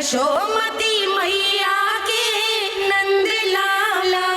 यशोमती मैया के नंद लाला।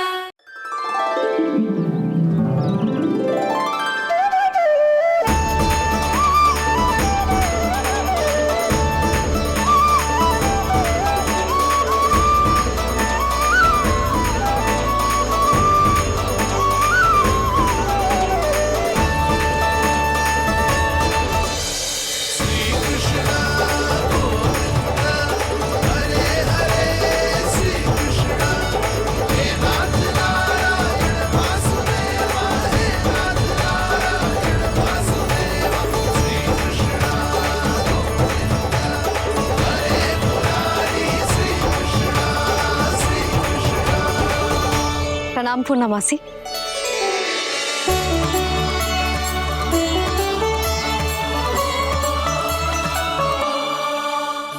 प्रणाम पूर्णा मासी।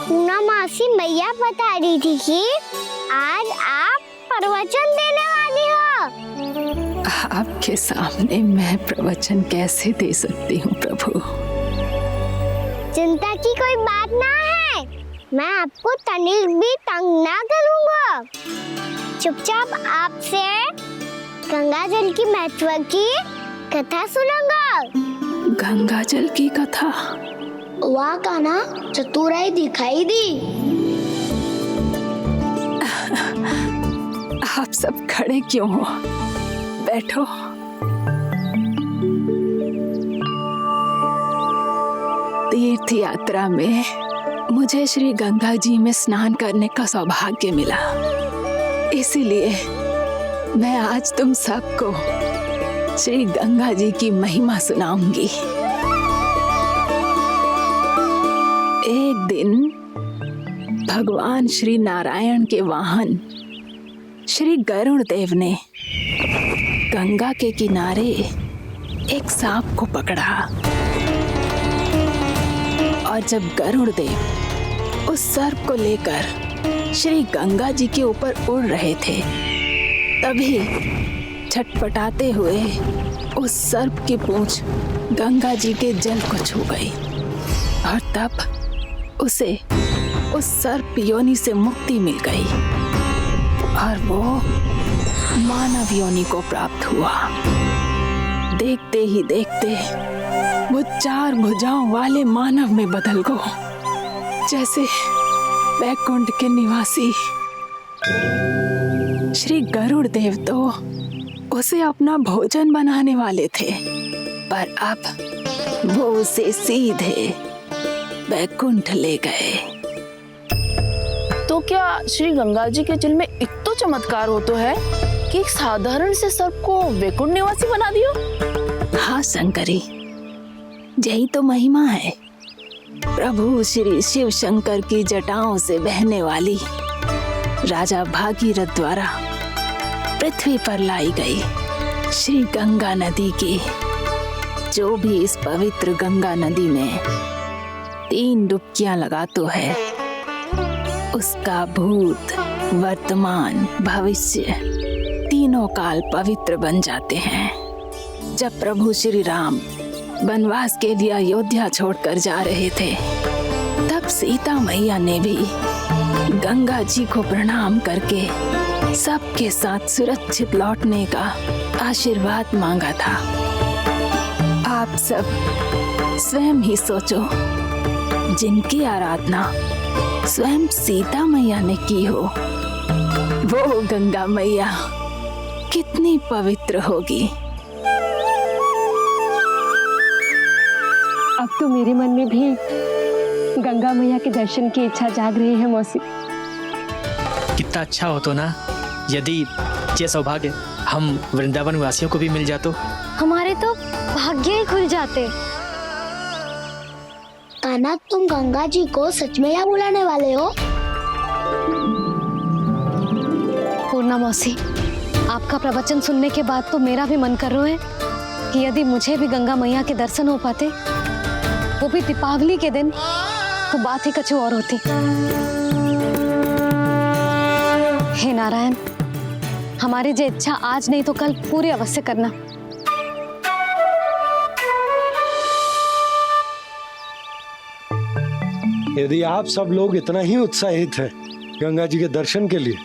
पूर्णा मासी मैया बता रही थी कि आज आप प्रवचन देने वाली हो। आपके सामने मैं प्रवचन कैसे दे सकती हूँ प्रभु? चिंता की कोई बात ना है, मैं आपको तनिक भी तंग ना करूँगा। चुपचाप आपसे गंगा जल की महत्व की कथा सुनूंगा। गंगा जल की कथा? वहाँ का ना चतुराई दिखाई दी। आप सब खड़े क्यों हो? बैठो। तीर्थ यात्रा में मुझे श्री गंगा जी में स्नान करने का सौभाग्य मिला, इसीलिए मैं आज तुम सबको श्री गंगा जी की महिमा सुनाऊंगी। एक दिन भगवान श्री नारायण के वाहन श्री गरुड़ देव ने गंगा के किनारे एक सांप को पकड़ा, और जब गरुड़ देव उस सर्प को लेकर श्री गंगा जी के ऊपर उड़ रहे थे, तभी छटपटाते हुए उस सर्प की पूंछ गंगा जी के जल को छू गई, और तब उसे उस सर्प योनि से मुक्ति मिल गई और वो मानव योनि को प्राप्त हुआ। देखते ही देखते वो 4 भुजाओं वाले मानव में बदल गया, जैसे वैकुंठ के निवासी। श्री गरुड़ देव तो उसे अपना भोजन बनाने वाले थे, पर अब वो उसे सीधे वैकुंठ ले गए। तो क्या श्री गंगा जी के जल में इतना चमत्कार हो तो है कि एक साधारण से सर्प को वैकुंठ निवासी बना दियो? हाँ शंकरी, यही तो महिमा है। प्रभु श्री शिव शंकर की जटाओं से बहने वाली राजा भागीरथ द्वारा पृथ्वी पर लाई गई श्री गंगा नदी की, जो भी इस पवित्र गंगा नदी में 3 डुबकियां लगाता है, उसका भूत, वर्तमान, भविष्य तीनों काल पवित्र बन जाते हैं। जब प्रभु श्री राम वनवास के लिए अयोध्या छोड़कर जा रहे थे, तब सीता मैया ने भी गंगा जी को प्रणाम करके सबके साथ सुरक्षित लौटने का आशीर्वाद मांगा था। आप सब स्वयं ही सोचो, जिनकी आराधना स्वयं सीता मैया ने की हो, वो गंगा मैया कितनी पवित्र होगी। अब तो मेरे मन में भी गंगा मैया के दर्शन की इच्छा जाग रही है मौसी। कितना अच्छा हो तो ना यदि ये सौभाग्य हम वृंदावन वासियों को भी मिल जातो। हमारे तो भाग्य ही खुल जाते। कान्हा, तुम गंगा जी को सच में यहाँ बुलाने वाले हो? पूर्णा मौसी, आपका प्रवचन सुनने के बाद तो मेरा भी मन कर रहा है कि यदि मुझे भी गंगा मैया के दर्शन हो पाते, वो भी दीपावली के दिन, तो बात ही कुछ और होती। हे नारायण, हमारी जो इच्छा आज नहीं तो कल पूरी अवश्य करना। यदि आप सब लोग इतना ही उत्साहित हैं गंगा जी के दर्शन के लिए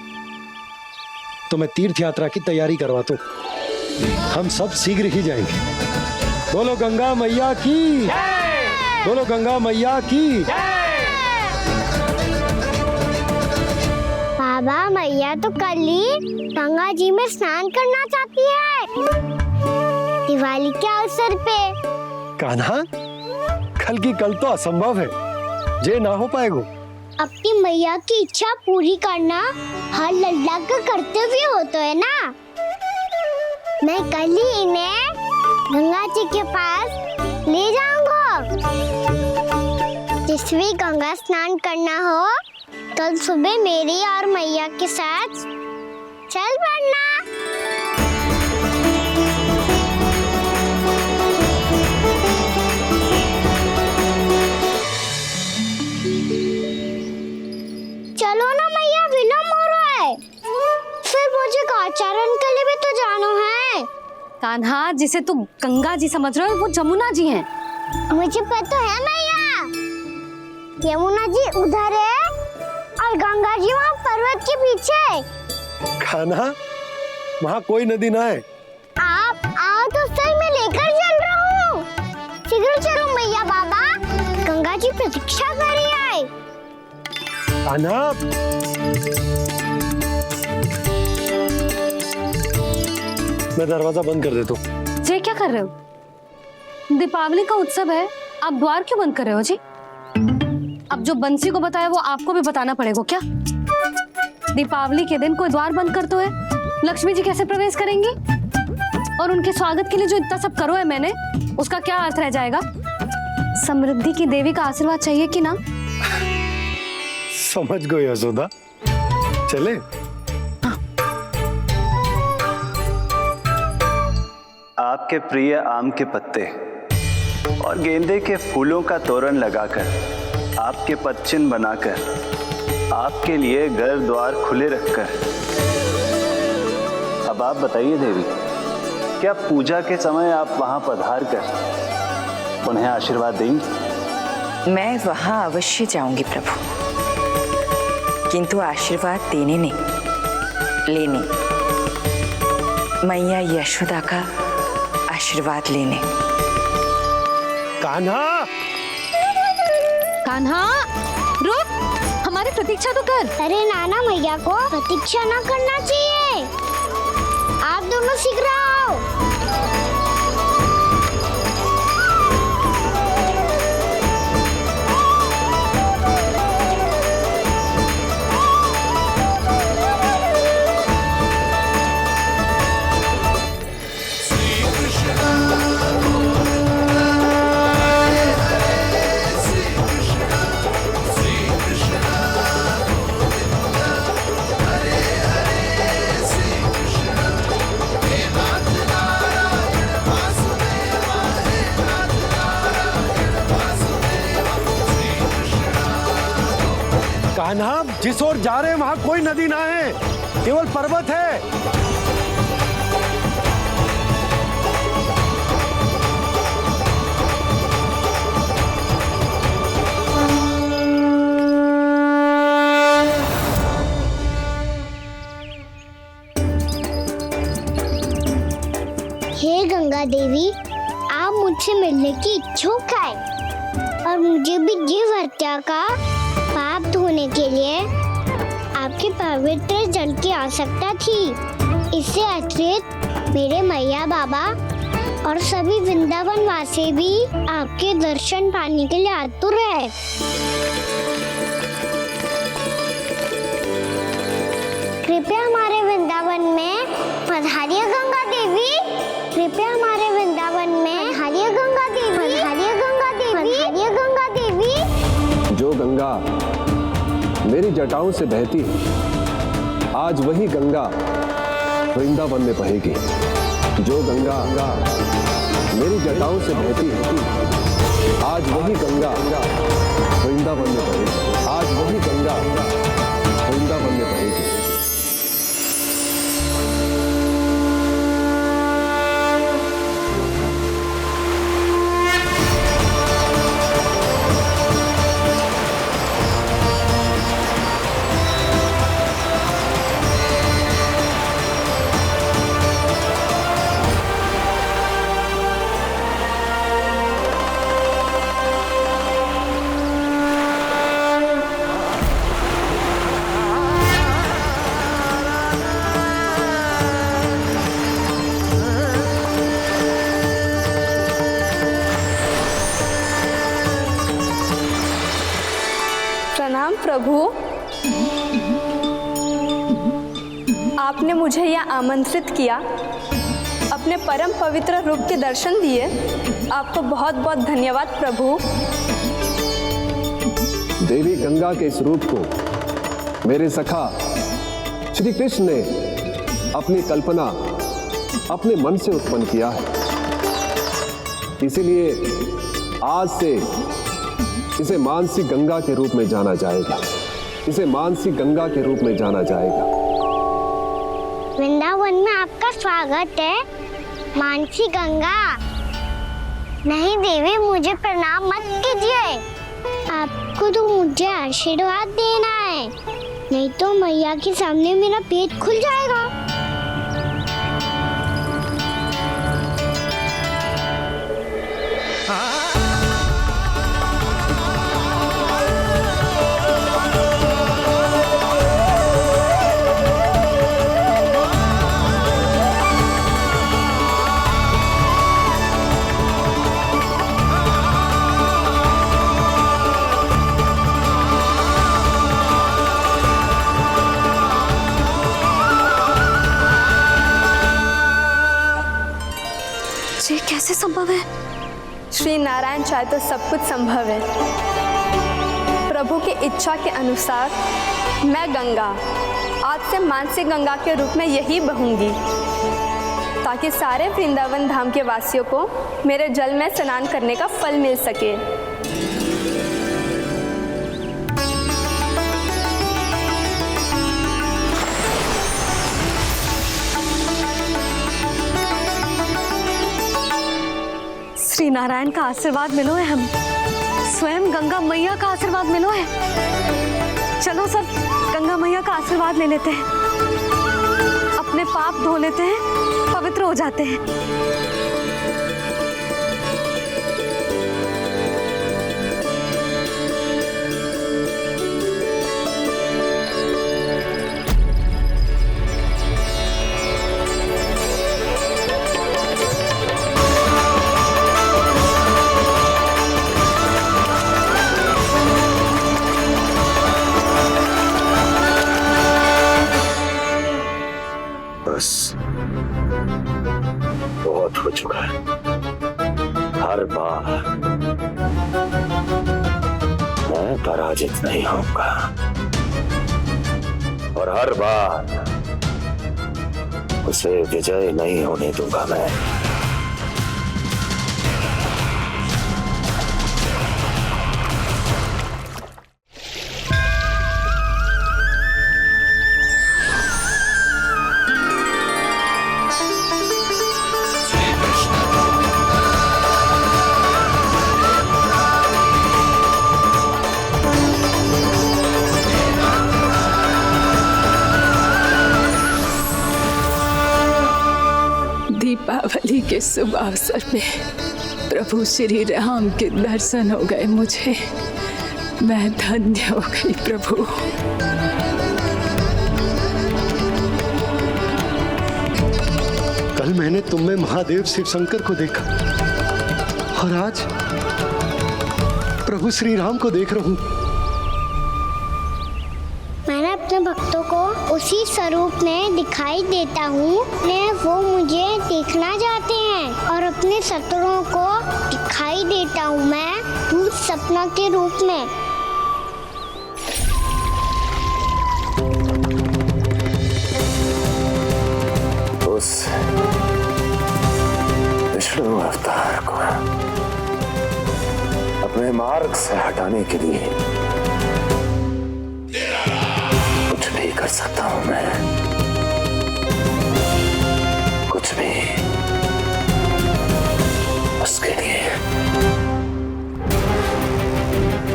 तो मैं तीर्थ यात्रा की तैयारी करवाता हूँ। हम सब शीघ्र ही जाएंगे। बोलो गंगा मैया की, बोलो गंगा मैया की। बाबा मैया तो कल ही गंगा जी में स्नान करना चाहती है, दिवाली के अवसर पे। कान्हा, कल की कल तो असंभव है, जे ना हो पाएगा। अपनी मैया की इच्छा पूरी करना हर लल्ला का कर्तव्य होता है ना। मैं कल ही इन्हें गंगा जी के पास ले जाऊंगा। जिस भी गंगा स्नान करना हो कल सुबह मेरी और मैया के साथ चल पड़ना। चलो ना मैया, विलम्ब हो रहा है। फिर मुझे आचरण के लिए भी तो जाना है। कान्हा, जिसे तू गंगा जी समझ रहे हो वो जमुना जी हैं। मुझे पता है मैया, यमुना जी उधर है और गंगा जी वहाँ पर्वत के पीछे। कान्हा, वहाँ कोई नदी ना है। आप आओ तो सही, मैं लेकर चल रहा हूँ। शीघ्र चलो मैया बाबा, गंगा जी प्रतीक्षा कर रही है। कान्हा, मैं दरवाजा बंद कर देता हूँ। ये क्या कर रहे हो? दीपावली का उत्सव है, आप द्वार क्यों बंद कर रहे हो जी? अब जो बंसी को बताया वो आपको भी बताना पड़ेगा क्या? दीपावली के दिन कोई द्वार बंद कर तो है, लक्ष्मी जी कैसे प्रवेश करेंगी? और उनके स्वागत के लिए जो इतना सब करो है मैंने, उसका क्या अर्थ रह जाएगा? समृद्धि की देवी का आशीर्वाद चाहिए कि ना? समझ गई यशोदा, चले। आपके प्रिय आम के पत्ते और गेंदे के फूलों का तोरण लगाकर, आपके पदचिन्ह बनाकर, आपके लिए घर द्वार खुले रखकर, अब आप बताइए देवी, क्या पूजा के समय आप वहां पधार कर उन्हें आशीर्वाद देंगी? मैं वहां अवश्य जाऊंगी प्रभु, किंतु आशीर्वाद देने नहीं, लेने, मैया यशोदा का आशीर्वाद लेने। कान्हा, कान्हा, रुक, हमारी प्रतीक्षा तो कर। अरे नाना, मैया को प्रतीक्षा न करना चाहिए। आप दोनों शीघ्र आओ। कान्हा, जिस ओर जा रहे हैं वहां कोई नदी ना है, केवल पर्वत है। हे गंगा देवी, आप मुझसे मिलने की इच्छुक है और मुझे भी जीव हत्या का पाप धोने के लिए आपके पवित्र जल की आवश्यकता थी। इससे अतिरिक्त मेरे मैया बाबा और सभी वृंदावन वासी भी आपके दर्शन पाने के लिए आतुर है। कृपया हमारे वृंदावन में पधारिए गंगा देवी। कृपया हमारे वृंदावन में पधारिए गंगा देवी। पधारिए गंगा देवी। पधारिए गंगा देवी। जो गंगा मेरी जटाओं से बहती है, आज वही गंगा वृंदावन में बहेगी। जो गंगा मेरी जटाओं से बहती है, आज वही गंगा वृंदावन में बहेगी। आज वही गंगा वृंदावन में बहेगी। आपने मुझे यहाँ आमंत्रित किया, अपने परम पवित्र रूप के दर्शन दिए। आपको बहुत बहुत धन्यवाद प्रभु। देवी गंगा के इस रूप को मेरे सखा श्री कृष्ण ने अपनी कल्पना अपने मन से उत्पन्न किया है, इसीलिए आज से इसे मानसी गंगा के रूप में जाना जाएगा। इसे मानसी गंगा के रूप में जाना जाएगा। वृंदावन में आपका स्वागत है मानसी गंगा। नहीं देवी, मुझे प्रणाम मत कीजिए। आपको तो मुझे आशीर्वाद देना है, नहीं तो मैया के सामने मेरा पेट खुल जाएगा। ये कैसे संभव है? श्री नारायण चाहे तो सब कुछ संभव है। प्रभु की इच्छा के अनुसार मैं गंगा आज से मानसी गंगा के रूप में यही बहूंगी, ताकि सारे वृंदावन धाम के वासियों को मेरे जल में स्नान करने का फल मिल सके। श्री नारायण का आशीर्वाद मिलो है, हम स्वयं गंगा मैया का आशीर्वाद मिलो है। चलो सब गंगा मैया का आशीर्वाद ले लेते हैं, अपने पाप धो लेते हैं, पवित्र हो जाते हैं। बहुत हो चुका है। हर बार मैं पराजित नहीं होऊंगा और हर बार उसे विजय नहीं होने दूंगा मैं। दीपावली के शुभ अवसर पे प्रभु श्री राम के दर्शन हो गए मुझे। मैं धन्य हो गई प्रभु। कल मैंने तुम में महादेव शिव शंकर को देखा और आज प्रभु श्री राम को देख रहा हूं। मैंने अपने भक्तों को उसी स्वरूप में दिखाई देता हूँ, वो मुझे देखना चाहते हैं और अपने शत्रुओं को दिखाई देता हूँ मैं भूत सपना के रूप में। उस विष्णु अवतार को अपने मार्ग से हटाने के लिए कुछ भी कर सकता हूं मैं, कुछ भी। उसके लिए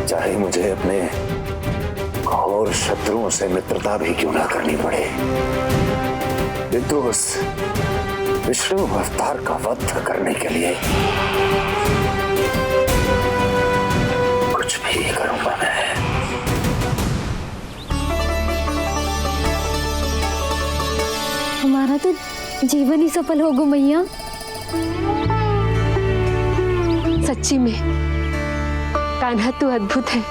चाहे मुझे अपने घोर शत्रुओं से मित्रता भी क्यों ना करनी पड़े, किंतु उस विष्णु अवतार का वध करने के लिए कुछ भी करूंगा मैं। हमारा तो जीवन ही सफल हो गो मैया। सच्ची में कान्हा तू अद्भुत है।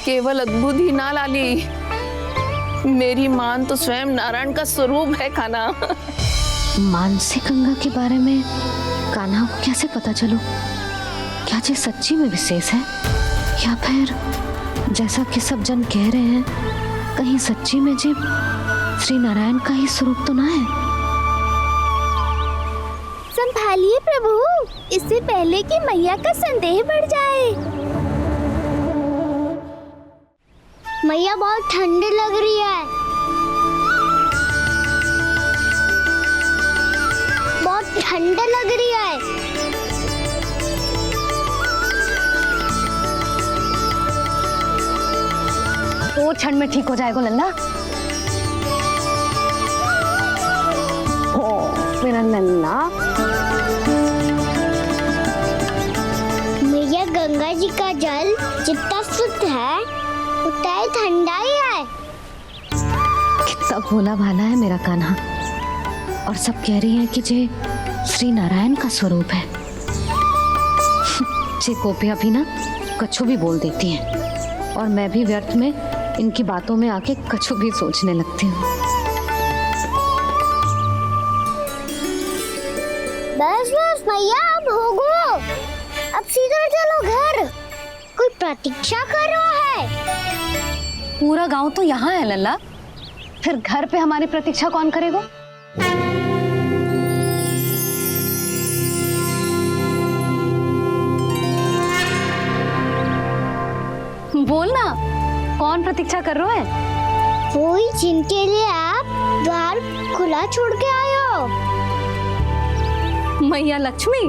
केवल अद्भुत ही ना लाली, मेरी मान तो स्वयं नारायण का स्वरूप है कान्हा। मानसी गंगा के बारे में कान्हा को कैसे पता चलो? क्या ये सच्ची में विशेष है या फिर जैसा कि सब जन कह रहे हैं कहीं सच्ची में जी श्री नारायण का ही स्वरूप तो ना है? संभालिए प्रभु, इससे पहले कि मैया का संदेह बढ़ जाए। मैया बहुत ठंडी लग रही है, बहुत ठंडा लग रही है। वो क्षण में ठीक हो जाएगा लल्ला। ओ मेरा लल्ला। मैया गंगा जी का जल जितना शुद्ध है उतना ही ठंडा ही है। कितना भोला भाला है मेरा कान्हा। और सब कह रही हैं कि ये श्री नारायण का स्वरूप है। ये गोपियां भी ना कछु भी बोल देती हैं और मैं भी व्यर्थ में इनकी बातों में आके कछु भी सोचने लगती हूँ। बस बस मैया, अब हो गो, अब सीधा चलो घर। कोई प्रतीक्षा कर रहा है। पूरा गांव तो यहाँ है लल्ला, फिर घर पे हमारी प्रतीक्षा कौन करेगा? बोल ना, कौन प्रतीक्षा कर रहा है? वही जिनके लिए आप द्वार खुला छोड़ के आए हो। मैया लक्ष्मी।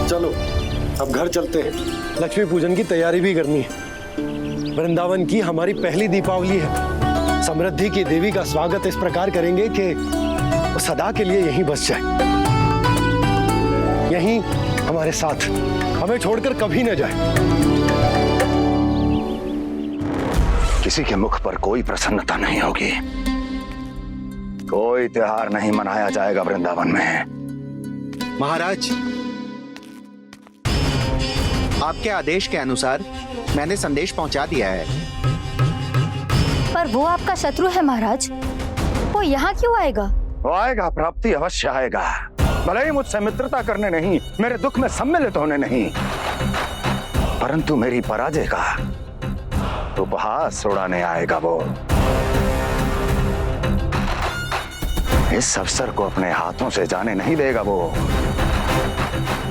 चलो अब घर चलते हैं, लक्ष्मी पूजन की तैयारी भी करनी है। वृंदावन की हमारी पहली दीपावली है। समृद्धि की देवी का स्वागत इस प्रकार करेंगे कि वो सदा के लिए यहीं बस जाए, यहीं हमारे साथ, हमें छोड़कर कभी न जाए। किसी के मुख पर कोई प्रसन्नता नहीं होगी, कोई त्योहार नहीं मनाया जाएगा वृंदावन में। महाराज, आपके आदेश के अनुसार मैंने संदेश पहुंचा दिया है। पर वो आपका शत्रु है महाराज, वो यहाँ क्यों आएगा? वो आएगा, प्राप्ति अवश्य आएगा। भले ही मुझसे मित्रता करने नहीं, मेरे दुख में सम्मिलित होने नहीं, परंतु मेरी पराजय का उपहास उड़ाने आएगा वो। इस अवसर को अपने हाथों से जाने नहीं देगा वो।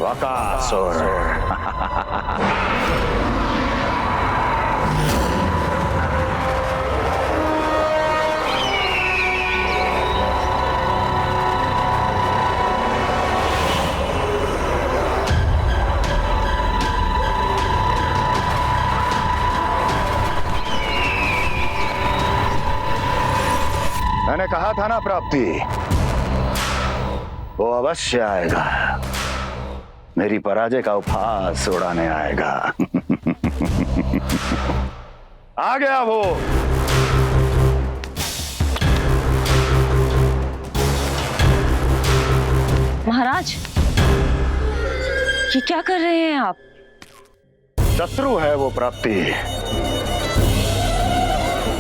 वकासुर। मैंने कहा था ना प्राप्ति, वो अवश्य आएगा, मेरी पराजय का उपहास उड़ाने आएगा। आ गया वो। महाराज, ये क्या कर रहे हैं आप? शत्रु है वो प्राप्ति,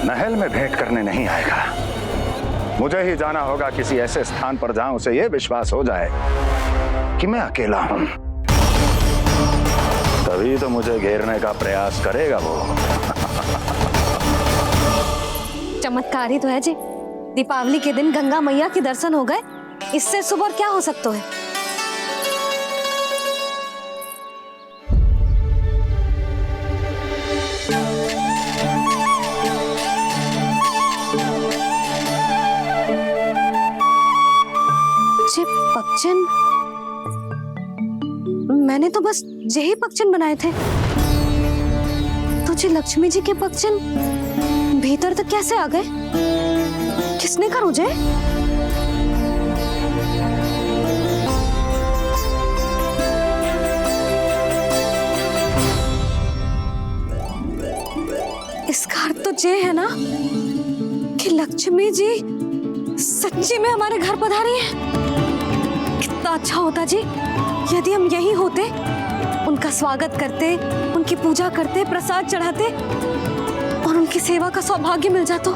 महल में भेंट करने नहीं आएगा। मुझे ही जाना होगा किसी ऐसे स्थान पर जहां उसे यह विश्वास हो जाए कि मैं अकेला हूं, तभी तो मुझे घेरने का प्रयास करेगा वो। चमत्कार ही तो है जी, दीपावली के दिन गंगा मैया के दर्शन हो गए, इससे शुभ और क्या हो सकता है? पक्षन, मैंने तो बस यही पक्षन बनाए थे, तो जी लक्ष्मी जी के पक्षन भीतर तक कैसे आ गए? किसने कहा मुझे? इसका अर्थ तो ये है ना कि लक्ष्मी जी सच्ची में हमारे घर पधारी है। कितना कितना अच्छा होता जी यदि हम यहीं होते, उनका स्वागत करते, उनकी पूजा करते, प्रसाद चढ़ाते और उनकी सेवा का सौभाग्य मिल जाता।